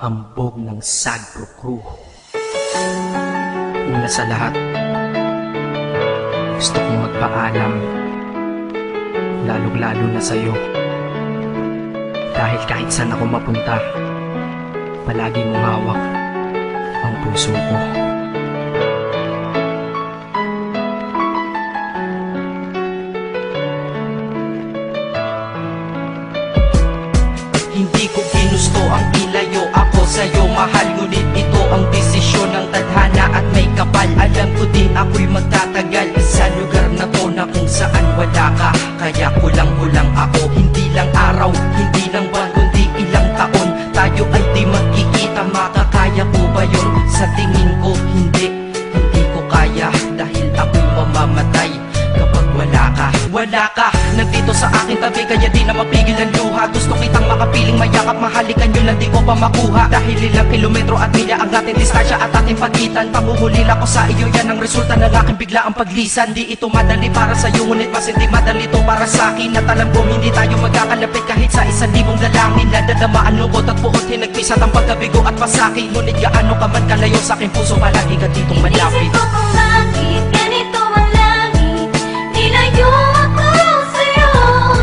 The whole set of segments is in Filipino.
Hambog ng Sagpro Crew. Una sa lahat, gusto kong magpaalam, lalong-lalo na sa'yo. Dahil kahit saan ako mapunta, palagi mong hawak ang puso ko. Hindi ko ginusto ang ilayo ako sa'yo, mahal. Ngunit ito ang desisyon ng tadhana at may kapal. Alam ko din ako'y magtatagal sa lugar na to na kung saan wala ka. Kaya kulang-kulang ako, hindi lang araw, hindi lang buwan, kundi ilang taon. Tayo ay di magkikita, makakaya ko ba yun? Sa tingin ko hindi ko kaya. Dahil ako'y mamamatay kapag wala ka. Wala ka, nandito sa aking tabi, kaya di na mapigil ang luha. Gusto kitang makapiling, mayakap, mahalikan yun lang di ko pa makuha. Dahil ilang kilometro at milya ang ating distansya at ating pagitan. Panghuhulila ko sa iyo, yan ang resulta ng aking biglaang paglisan. Di ito madali para sa'yo, ngunit mas hindi madali to para sa'kin. At alam ko hindi tayo magkakalapit kahit sa 1,000 dalangin. Nadadama ang lungkot at puot, hinagpisat ang pagkabigo at pasaki. Ngunit gaano ka man kalayo sa aking puso, palagi ka ditong malapit. Isip ko kung bakit ganito ang langit, nilayo ako sa'yo.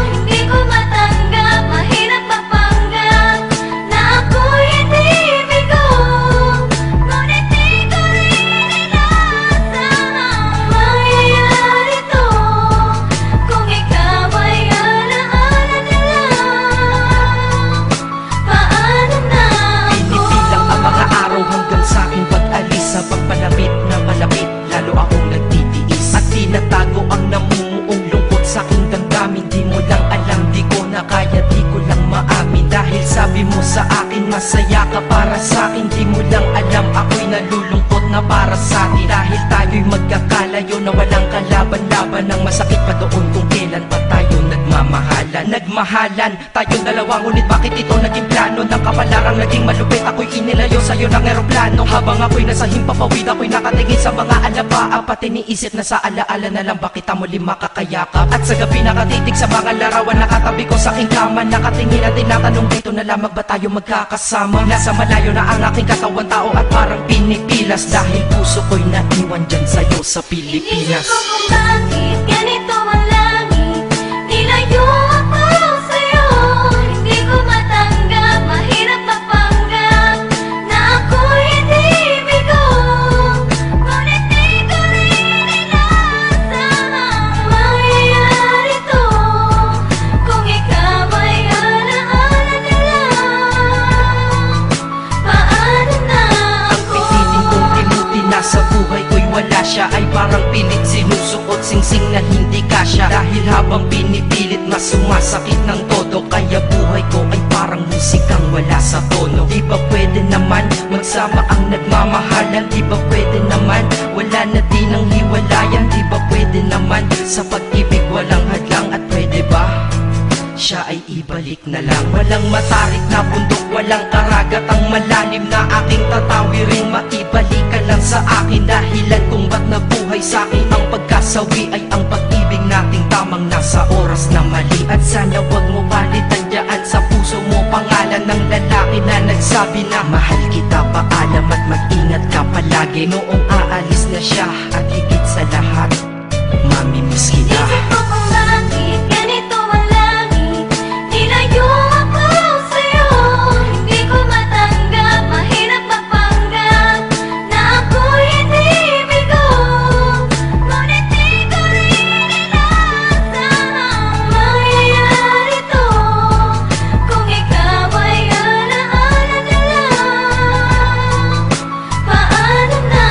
Hindi ko matanggap, mahirap mapanggap na ako'y hindi bigo. Ngunit di ko rin inasang mangyayari to. Kung ikaw ay alaala na lang, paano na ako? Pinipilang ang mga araw hanggang sa aking pag-alis. Sa pagpalapit na malapit, lalo akong nagtitiis. At tinatago ang namumuong lungkot sa aking damdamin. Di mo lang alam, di ko na kaya, di ko lang maamin. Dahil sabi mo sa akin, masaya ka para sa akin. Di mo lang alam, ako'y nalulungkot na para sa atin. Dahil tayo'y magkakalayo na walang kalaban-laban. Ang masakit pa doon kung kailan pa tayo nagmamahalan. Nagmahalan tayong dalawa, ngunit bakit ito naging plano? Ng kapalarang naging malupit, ako'y inilayo sa'yo ng eroplano. Habang ako'y nasa himpapawid, ako'y nakatingin sa mga alabaa. Pati niisip na sa alaala na lang, bakit muli makakayakap? At sa gabi nakatitig sa mga larawan, nakatabi ko sa aking kama. Nakatingin at tinatanong, dito na lamang ba tayo magkakasama? Nasa malayo na ang aking katawan, tao at parang pinipilas. Dahil puso ko'y naiwan dyan sa'yo sa Pilipinas. Inisip ko kung bakit ganito ang langit, nilayo ako sa'yo. Hindi ko matanggap, mahirap mapanggap na ako'y hindi bigo. Ngunit di ko rin inasang mangyayari to. Kung ikaw ay alaala na lang, paano na Ang ako? piniling kong tinuti na sa buhay ko'y wala siya, ay parang pilit sinusuot, singsing na hindi kasya. Dahil habang pinipilit, mas sumasakit ng todo. Kaya buhay ko ay parang musikang wala sa tono. Di ba pwede naman magsama ang nagmamahalan? Di ba pwede naman wala na din ang hiwalayan? Di ba pwede naman sa pag-ibig walang hadlang? At pwede ba siya ay ibalik na lang? Walang matarik na bundok, walang karagat ang malalim na aking tatawirin. Maibalik ka lang sa akin, dahilan kung ba't nabuhay sa akin ang pagkasawi ay ang pag-ibig nating tamang nasa oras na mali. At sana wag mo palitan dyan sa puso mo pangalan ng lalaki na nagsabi na mahal kita, paalam at mag-ingat ka palagi. Noong aalis na siya at higit sa lahat, mamimiss kita. Isip ko kung bakit ganito ang langit, nilayo ako sa'yo. Hindi ko matanggap, mahirap mapanggap na ako'y hindi bigo. Ngunit di ko rin inasang mangyayari to. Kung ikaw ay alaala na lang, paano na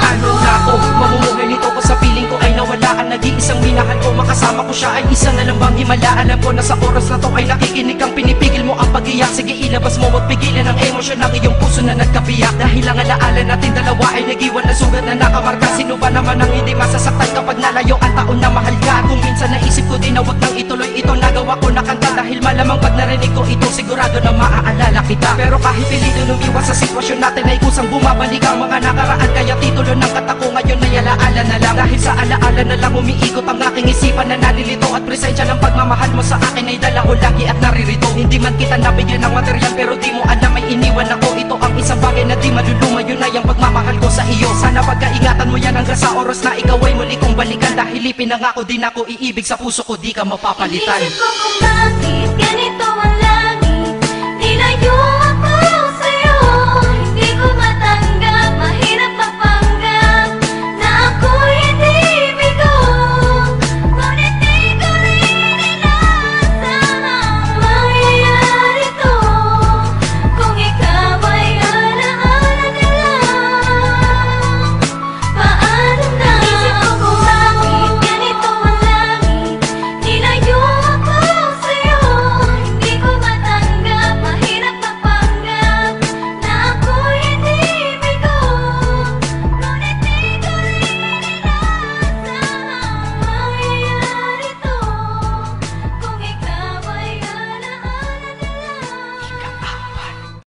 Paano na ako mamumuhay nito ko sa piling ko ay nawala ang nag-iisang minahal ko? Makasama ko siya ay isa na lang bang himala? Alam ko na sa oras na to ay nakikinig kang pinipigil mo ang pag-iyak. Sige ilabas mo at pigilan ang emosyon ng iyong puso na nagkabiyak. Dahil ang alaala natin dalawa ay nag-iwan na sugat na nakamarka. Sino ba naman ang hindi masasaktan kapag nalayo ang taon na mahal ka? Kung minsan naisip ko din na wag nang ituloy ito, nagawa ko na kanta. Dahil malamang pag narinig ko ito, sigurado na maaalala kita. Pero kahit pilito lumiwas sa sitwasyon natin ay kusang bumabalik ang mga nakaraan. Kaya titulo ng kata ko ngayon ay alaala na lang. Dahil sa alaala na lang umiikot ang aking isipan na nalilito. At presensya ng pagmamahal mo sa akin ay dala ko lagi at naririto. Hindi man kita nabigyan ng material, pero di mo alam ay iniwan ako. Ito ang isang bagay na di maluluma, yun ay ang pagmamahal ko sa iyo. Sana pagkaingatan mo yan hanggang sa oras na ikaw ay muli kong balikan. Dahil ipinangako din ako iibig sa puso ko, di ka mapapalitan. Inisip ko kung bakit ganito ang